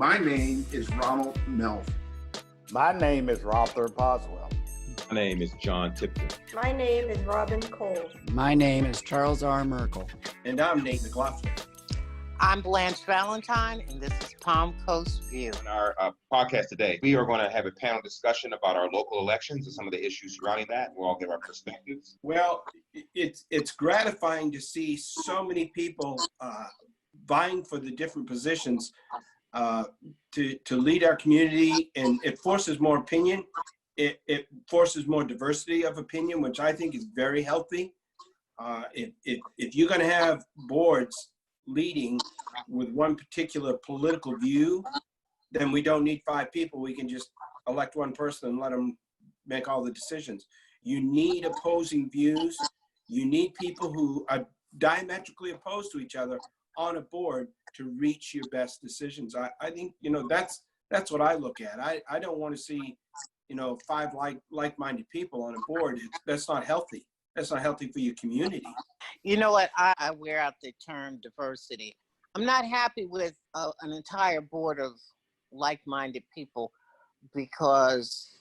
My name is Ronald Melvin. My name is Rother Boswell. My name is John Tipton. My name is Robin Cole. My name is Charles R. Merkel. And I'm Nate McLaughlin. I'm Blanche Valentine, and this is Palm Coast View. In our podcast today, we are going to have a panel discussion about our local elections and some of the issues surrounding that. We'll all give our perspectives. Well, it's gratifying to see so many people vying for the different positions to lead our community, and it forces more opinion. It forces more diversity of opinion, which I think is very healthy. If you're going to have boards leading with one particular political view, then we don't need 5 people. We can just elect one person and let them make all the decisions. You need opposing views. You need people who are diametrically opposed to each other on a board to reach your best decisions. I think, that's what I look at. I don't want to see, 5 like-minded people on a board. That's not healthy. That's not healthy for your community. You know what? I wear out the term diversity. I'm not happy with an entire board of like-minded people because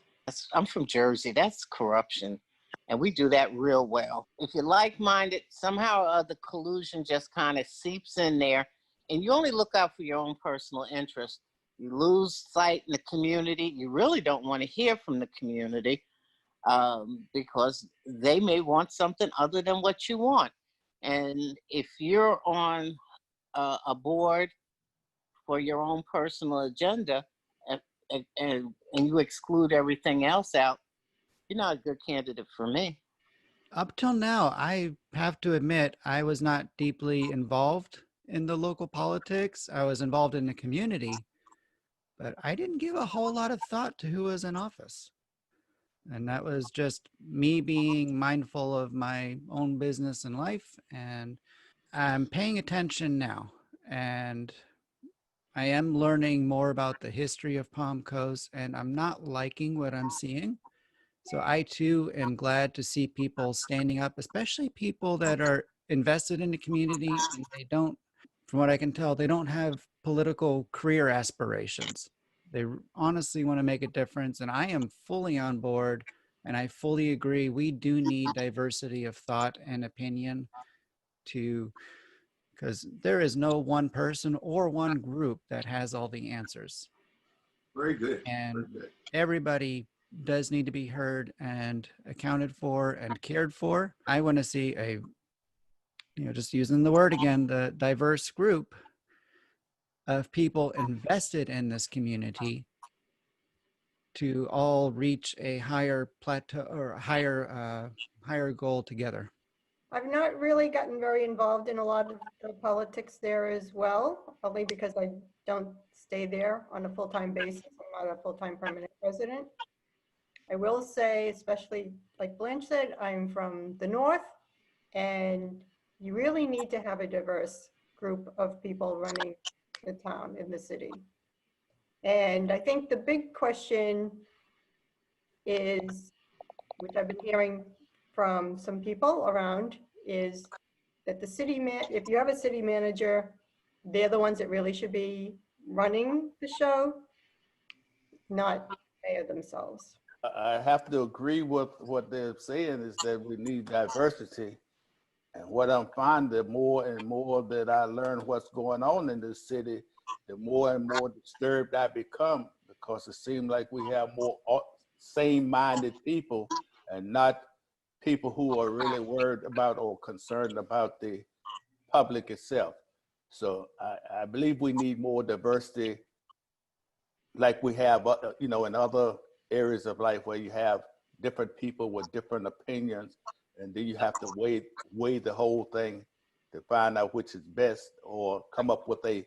I'm from Jersey. That's corruption. And we do that real well. If you're like-minded, somehow the collusion just kind of seeps in there, and you only look out for your own personal interest. You lose sight in the community. You really don't want to hear from the community because they may want something other than what you want. And if you're on a board for your own personal agenda and you exclude everything else out, you're not a good candidate for me. Up till now, I have to admit, I was not deeply involved in the local politics. I was involved in the community, but I didn't give a whole lot of thought to who was in office. And that was just me being mindful of my own business and life. And I'm paying attention now. And I am learning more about the history of Palm Coast, and I'm not liking what I'm seeing. So I too am glad to see people standing up, especially people that are invested in the community. And they don't, from what I can tell, they don't have political career aspirations. They honestly want to make a difference. And I am fully on board, and I fully agree. We do need diversity of thought and opinion because there is no one person or one group that has all the answers. Very good. And Very good. Everybody does need to be heard and accounted for and cared for. I want to see just using the word again, the diverse group of people invested in this community to all reach a higher plateau or a higher goal together. I've not really gotten very involved in a lot of the politics there as well, only because I don't stay there on a full-time basis. I'm not a full-time permanent resident. I will say, especially like Blanche said, I'm from the north, and you really need to have a diverse group of people running the town in the city. And I think the big question is, which I've been hearing from some people around, is that if you have a city manager, they're the ones that really should be running the show, not mayor themselves. I have to agree with what they're saying is that we need diversity. And what I'm finding, the more and more that I learn what's going on in this city, the more and more disturbed I become, because it seems like we have more same-minded people and not people who are really worried about or concerned about the public itself. So I believe we need more diversity like we have, in other areas of life where you have different people with different opinions, and then you have to weigh the whole thing to find out which is best, or come up with a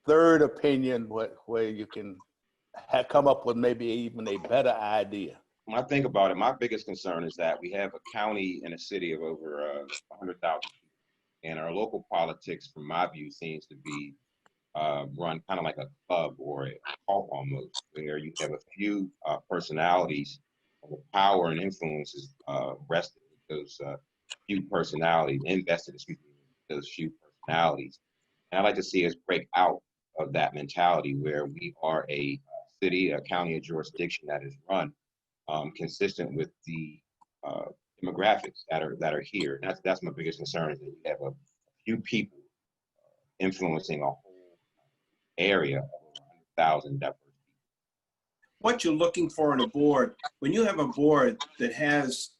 third opinion where you can come up with maybe even a better idea. When I think about it, my biggest concern is that we have a county and a city of over 100,000 people, and our local politics, from my view, seems to be run kind of like a club or a cult almost, where you have a few personalities, and the power and influence is rested with those few personalities, invested in those few personalities. And I'd like to see us break out of that mentality where we are a city, a county, a jurisdiction that is run consistent with the demographics that are here. And that's my biggest concern, is that you have a few people influencing a whole area of over 100,000 diverse people. What you're looking for in a board, when you have a board that has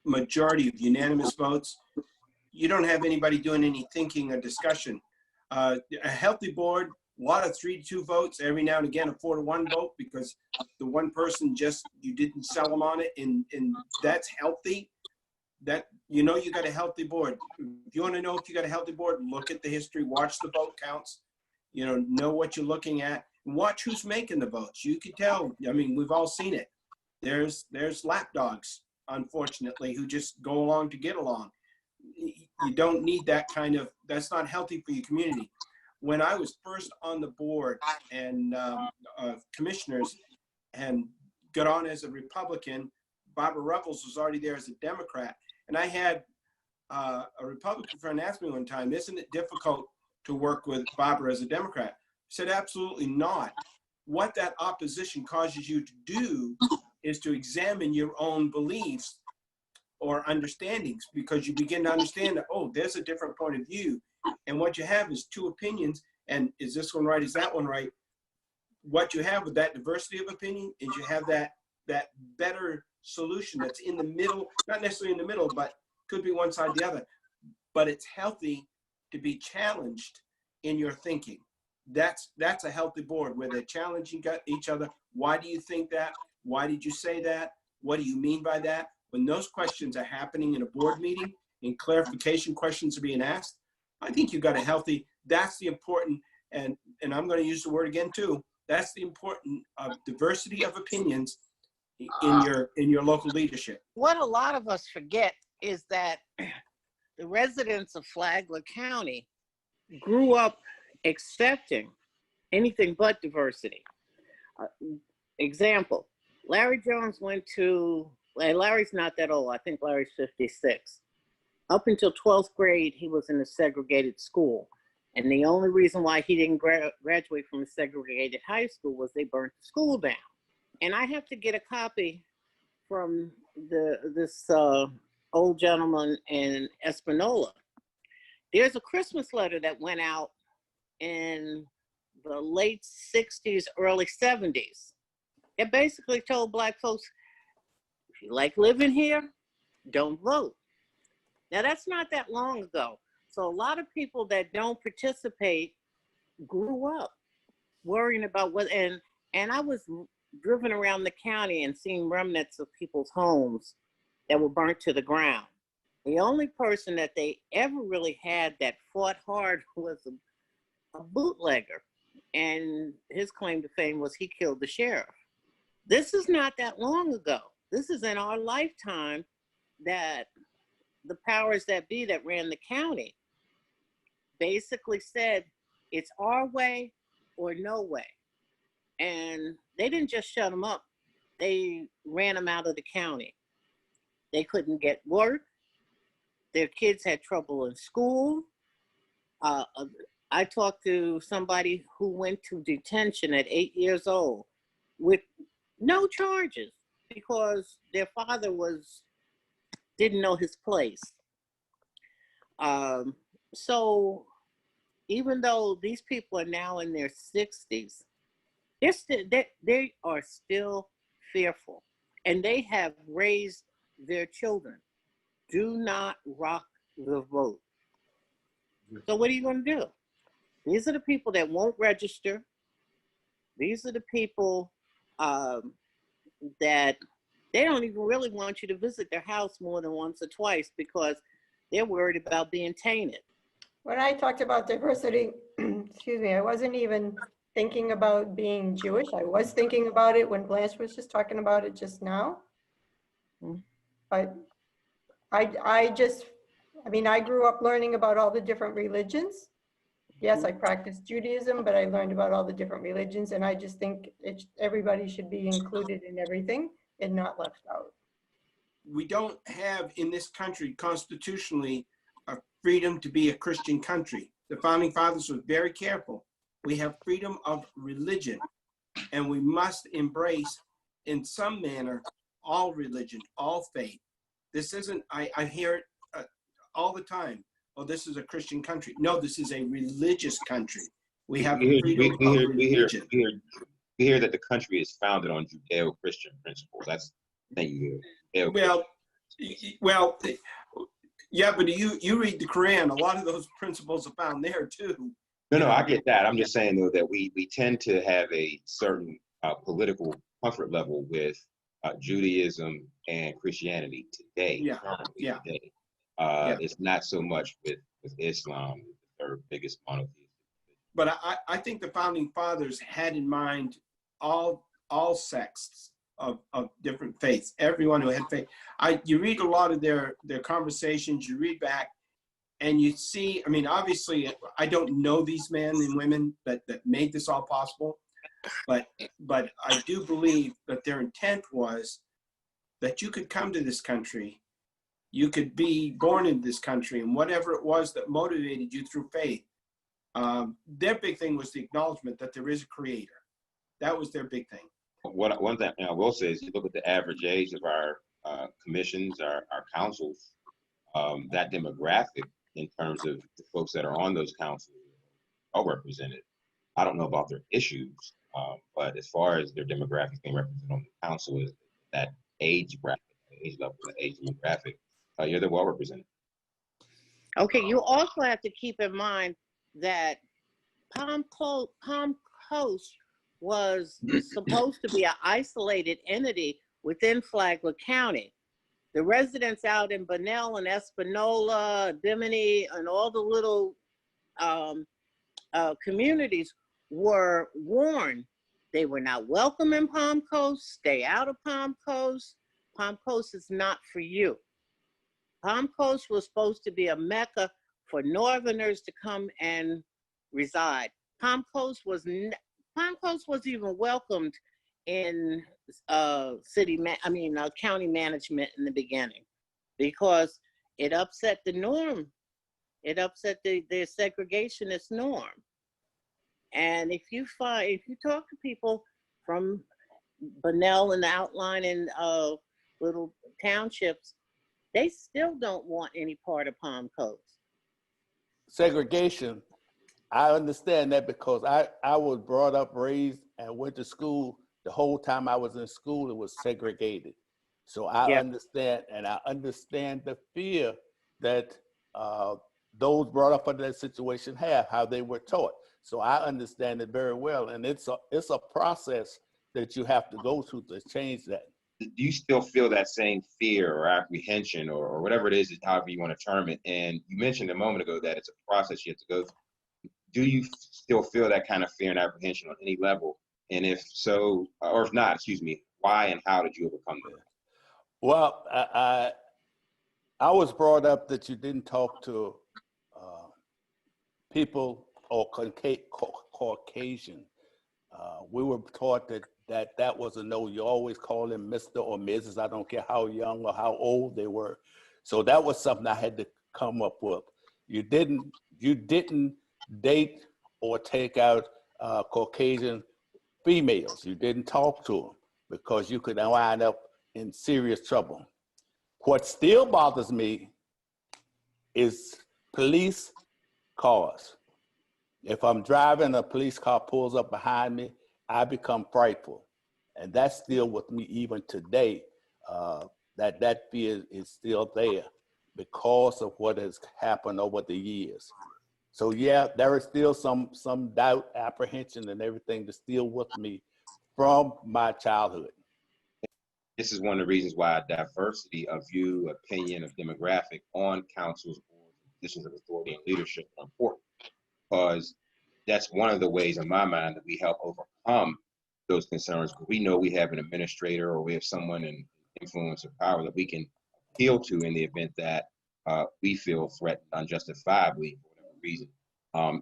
majority of unanimous votes, you don't have anybody doing any thinking or discussion. A healthy board, a lot of 3-2 votes, every now and again a 4-1 vote because the one person you didn't sell them on it, and that's healthy. That, you got a healthy board. If you want to know if you got a healthy board, look at the history, watch the vote counts, know what you're looking at, and watch who's making the votes. You can tell. I mean, we've all seen it. There's lapdogs, unfortunately, who just go along to get along. You don't need that that's not healthy for your community. When I was first on the board and of commissioners and got on as a Republican, Barbara Ruffles was already there as a Democrat. And I had a Republican friend ask me one time, isn't it difficult to work with Barbara as a Democrat? I said, absolutely not. What that opposition causes you to do is to examine your own beliefs or understandings, because you begin to understand that, oh, there's a different point of view. And what you have is two opinions. And is this one right? Is that one right? What you have with that diversity of opinion is you have that better solution that's in the middle, not necessarily in the middle, but could be one side or the other. But it's healthy to be challenged in your thinking. That's a healthy board where they're challenging each other. Why do you think that? Why did you say that? What do you mean by that? When those questions are happening in a board meeting and clarification questions are being asked, I think you've got a healthy, that's the important, and I'm going to use the word again too, that's the important of diversity of opinions in your local leadership. What a lot of us forget is that the residents of Flagler County grew up accepting anything but diversity. Example, Larry Jones went to, and Larry's not that old, I think Larry's 56. Up until 12th grade, he was in a segregated school. And the only reason why he didn't graduate from a segregated high school was they burnt the school down. And I have to get a copy from this old gentleman in Espanola. There's a Christmas letter that went out in the late 60s, early 70s. It basically told Black folks, if you like living here, don't vote. Now, that's not that long ago. So a lot of people that don't participate grew up worrying about what, and I was driven around the county and seeing remnants of people's homes that were burnt to the ground. The only person that they ever really had that fought hard was a bootlegger. And his claim to fame was he killed the sheriff. This is not that long ago. This is in our lifetime that the powers that be that ran the county basically said, it's our way or no way. And they didn't just shut them up. They ran them out of the county. They couldn't get work. Their kids had trouble in school. I talked to somebody who went to detention at 8 years old with no charges because their father didn't know his place. So even though these people are now in their 60s, they are still fearful, and they have raised their children. Do not rock the vote. So what are you going to do? These are the people that won't register. These are the people that they don't even really want you to visit their house more than once or twice because they're worried about being tainted. When I talked about diversity, excuse me, I wasn't even thinking about being Jewish. I was thinking about it when Blanche was just talking about it just now. But I grew up learning about all the different religions. Yes, I practiced Judaism, but I learned about all the different religions, and I just think everybody should be included in everything and not left out. We don't have in this country constitutionally a freedom to be a Christian country. The founding fathers were very careful We have freedom of religion, and we must embrace, in some manner, all religion, all faith. This isn't, I hear it all the time. Oh, this is a Christian country. No, this is a religious country. We have freedom of religion. We hear that the country is founded on Judeo-Christian principles. That's the thing you hear. Well, yeah, but you read the Quran. A lot of those principles are found there too. No, I get that. I'm just saying though that we tend to have a certain political comfort level with Judaism and Christianity today. Yeah, Currently yeah. today. Yeah. It's not so much with Islam, the third biggest monotheistic. But I think the founding fathers had in mind all sects of different faiths, everyone who had faith. You read a lot of their conversations, you read back, and you see, I mean, obviously, I don't know these men and women that made this all possible, but I do believe that their intent was that you could come to this country, you could be born in this country, and whatever it was that motivated you through faith, their big thing was the acknowledgement that there is a creator. That was their big thing. One thing I will say is you look at the average age of our commissions, our councils, that demographic in terms of the folks that are on those councils are represented. I don't know about their issues, but as far as their demographic being represented on the council is that age bracket, age level, age demographic, they're well represented. Okay, you also have to keep in mind that Palm Coast was supposed to be an isolated entity within Flagler County. The residents out in Bunnell and Espanola, Bimini, and all the little communities were warned they were not welcome in Palm Coast. Stay out of Palm Coast. Palm Coast is not for you. Palm Coast was supposed to be a mecca for Northerners to come and reside. Palm Coast was even welcomed in county management in the beginning because it upset the norm. It upset the segregationist norm. And if you talk to people from Bunnell and the outlying little townships, they still don't want any part of Palm Coast. Segregation, I understand that because I was brought up, raised, and went to school. The whole time I was in school, it was segregated. So I understand, and I understand the fear that those brought up under that situation have, how they were taught. So I understand it very well, and it's a process that you have to go through to change that. Do you still feel that same fear or apprehension or whatever it is, however you want to term it? And you mentioned a moment ago that it's a process you have to go through. Do you still feel that kind of fear and apprehension on any level? And if so, or if not, excuse me, why and how did you overcome that? Well, I was brought up that you didn't talk to people or Caucasian. We were taught that was a no. You always call them Mr. or Mrs. I don't care how young or how old they were. So that was something I had to come up with. You didn't date or take out Caucasian females. You didn't talk to them because you could wind up in serious trouble. What still bothers me is police cars. If I'm driving, a police car pulls up behind me, I become frightful. And that's still with me even today, that fear is still there because of what has happened over the years. So yeah, there is still some doubt, apprehension, and everything that's still with me from my childhood. This is one of the reasons why diversity of view, opinion, of demographic on councils, boards, positions of authority and leadership are important, because that's one of the ways in my mind that we help overcome those concerns. We know we have an administrator or we have someone in influence or power that we can appeal to in the event that we feel threatened unjustifiably for whatever reason.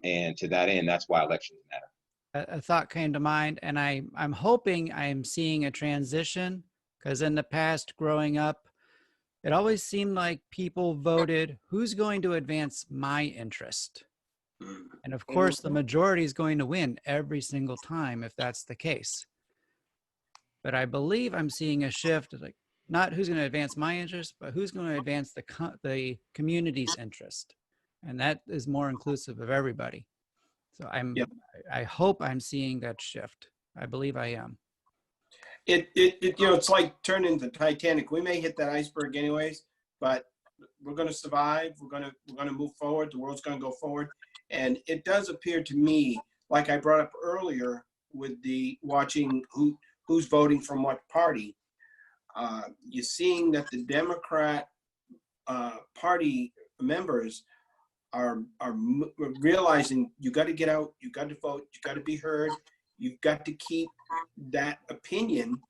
And to that end, that's why elections matter. A thought came to mind, and I'm hoping I'm seeing a transition, because in the past, growing up, it always seemed like people voted, who's going to advance my interest? And of course, the majority is going to win every single time if that's the case. But I believe I'm seeing a shift, like not who's going to advance my interest, but who's going to advance the community's interest. And that is more inclusive of everybody. So Yep. I hope I'm seeing that shift. I believe I am. It's like turning the Titanic. We may hit that iceberg anyways, but we're going to survive. We're going to move forward. The world's going to go forward. And it does appear to me, like I brought up earlier with the watching who's voting from what party, you're seeing that the Democrat Party members are realizing you got to get out, you got to vote, you got to be heard, you've got to keep that opinion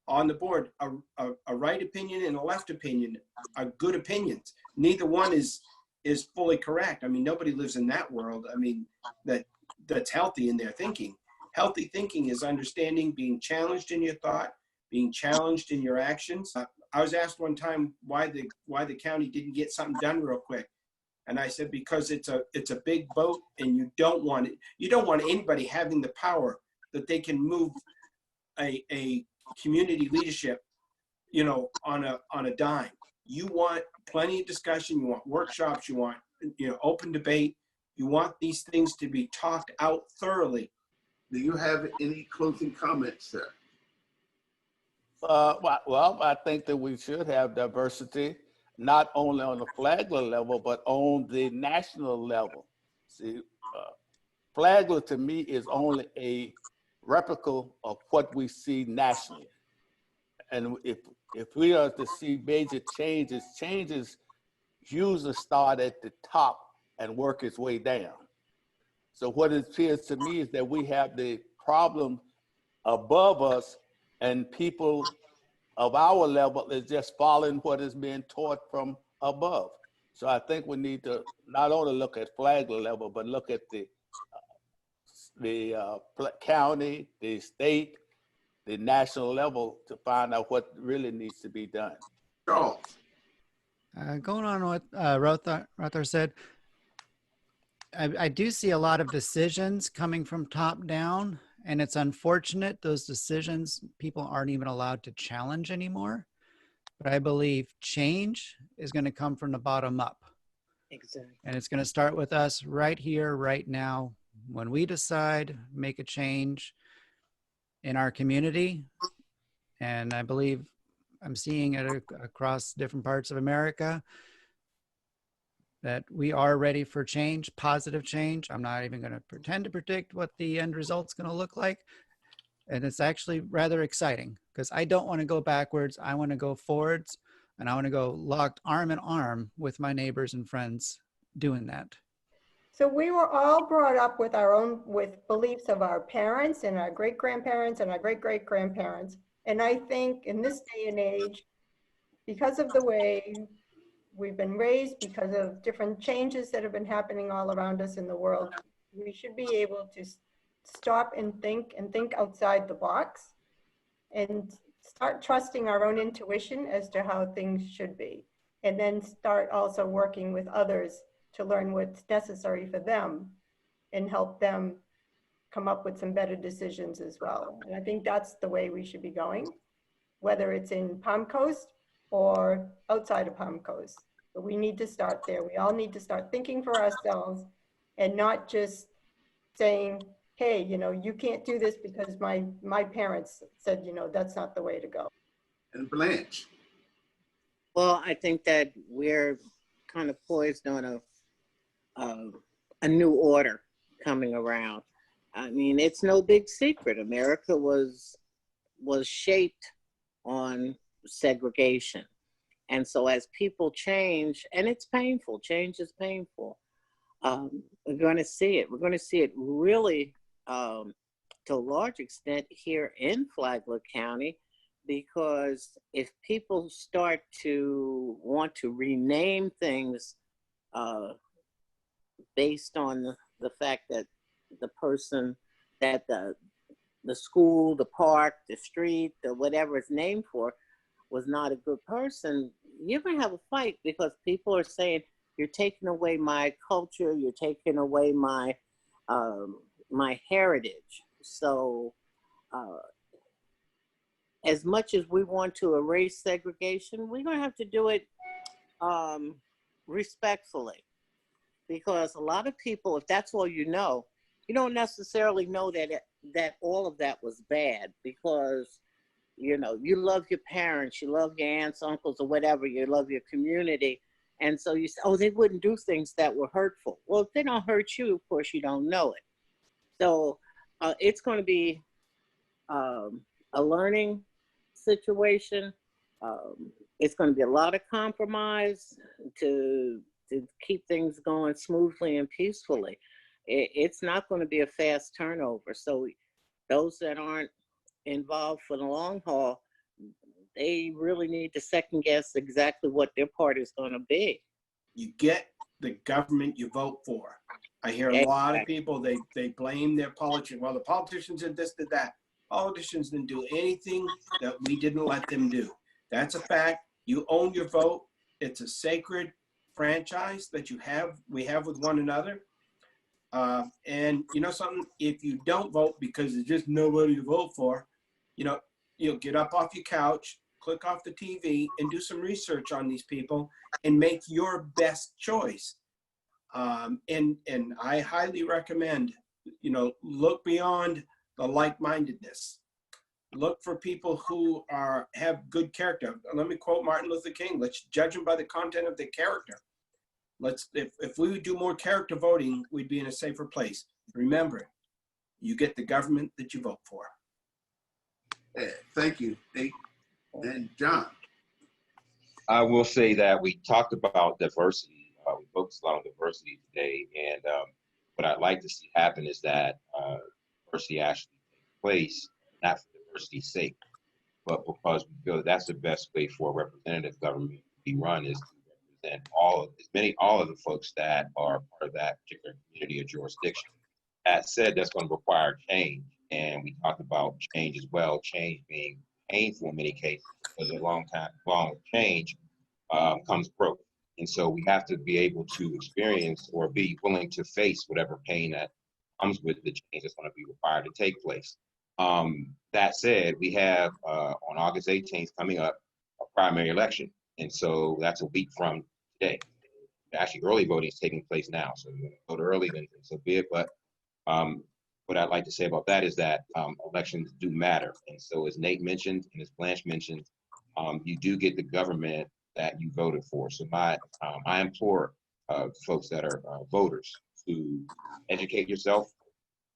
on the board. A right opinion and a left opinion are good opinions. Neither one is fully correct. I mean, nobody lives in that world. I mean, that's healthy in their thinking. Healthy thinking is understanding, being challenged in your thought, being challenged in your actions. I was asked one time why the county didn't get something done real quick. And I said, because it's a big boat and you don't want anybody having the power that they can move a community leadership, on a dime. You want plenty of discussion, you want workshops, you want, open debate. You want these things to be talked out thoroughly. Do you have any closing comments, sir? Well, I think that we should have diversity, not only on the Flagler level, but on the national level. See, Flagler to me is only a replica of what we see nationally. And if we are to see major changes usually start at the top and work its way down. So what it appears to me is that we have the problem above us, and people of our level is just following what is being taught from above. So I think we need to not only look at Flagler level, but look at the county, the state, the national level to find out what really needs to be done. Charles. Going on what Rothar said, I do see a lot of decisions coming from top down, and it's unfortunate those decisions people aren't even allowed to challenge anymore. But I believe change is going to come from the bottom up. Exactly. And it's going to start with us right here, right now. When we decide, make a change in our community, and I believe I'm seeing it across different parts of America, that we are ready for change, positive change. I'm not even going to pretend to predict what the end result's going to look like. And it's actually rather exciting because I don't want to go backwards. I want to go forwards, and I want to go locked arm in arm with my neighbors and friends doing that. So we were all brought up with with beliefs of our parents and our great-grandparents and our great-great-grandparents. And I think in this day and age, because of the way we've been raised, because of different changes that have been happening all around us in the world, we should be able to stop and think outside the box and start trusting our own intuition as to how things should be. And then start also working with others to learn what's necessary for them and help them come up with some better decisions as well. And I think that's the way we should be going, whether it's in Palm Coast or outside of Palm Coast. But we need to start there. We all need to start thinking for ourselves and not just saying, hey, you can't do this because my parents said, that's not the way to go. And Blanche. Well, I think that we're kind of poised on a new order coming around. I mean, it's no big secret. America was shaped on segregation. And so as people change, and it's painful, change is painful. We're going to see it. We're going to see it really to a large extent here in Flagler County, because if people start to want to rename things based on the fact that the person, that the school, the park, the street, the whatever it's named for, was not a good person, you're going to have a fight, because people are saying, you're taking away my culture, you're taking away my my heritage. So as much as we want to erase segregation, we're going to have to do it respectfully, because a lot of people, if that's all you don't necessarily know that all of that was bad, because you love your parents, you love your aunts, uncles, or whatever, you love your community, and so you say, oh, they wouldn't do things that were hurtful. Well, if they don't hurt you, of course you don't know it. So it's going to be a learning situation. It's going to be a lot of compromise to keep things going smoothly and peacefully. It's not going to be a fast turnover. So those that aren't involved for the long haul, they really need to second guess exactly what their part is going to be. You get the government you vote for. I hear a lot of people, they blame their politicians. Well, the politicians did this, did that. Politicians didn't do anything that we didn't let them do. That's a fact. You own your vote. It's a sacred franchise that we have with one another. And you know something, if you don't vote because there's just nobody to vote for, you'll get up off your couch, click off the TV, and do some research on these people and make your best choice. And I highly recommend, look beyond the like-mindedness. Look for people who have good character. Let me quote Martin Luther King. Let's judge them by the content of their character. If we would do more character voting, we'd be in a safer place. Remember, you get the government that you vote for. Thank you, Nate. And John. I will say that we talked about diversity. We focused a lot on diversity today, and what I'd like to see happen is that diversity actually takes place, not for diversity's sake, but because we feel that that's the best way for a representative government to be run, is to represent all of the folks that are part of that particular community or jurisdiction. That said, that's going to require change, and we talked about change as well. Change being painful in many cases, because long change comes growth. And so we have to be able to experience or be willing to face whatever pain that comes with the change that's going to be required to take place. That said, we have on August 18th coming up a primary election. And so that's a week from today. Actually, early voting is taking place now. So you're going to vote early, then so be it. But what I'd like to say about that is that elections do matter. And so as Nate mentioned, and as Blanche mentioned, you do get the government that you voted for. So I implore folks that are voters to educate yourself,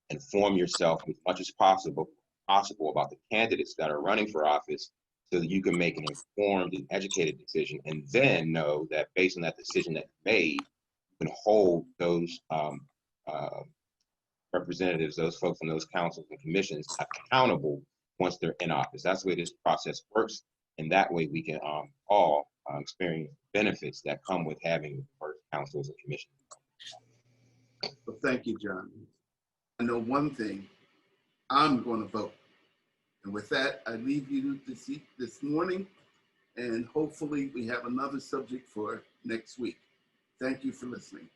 inform yourself as much as possible about the candidates that are running for office, so that you can make an informed and educated decision, and then know that based on that decision that you made, you can hold those representatives, those folks on those councils and commissions accountable once they're in office. That's the way this process works, and that way we can all experience benefits that come with having diverse councils and commissions. Well, thank you, John. I know one thing, I'm going to vote. And with that, I leave you this morning, and hopefully we have another subject for next week. Thank you for listening.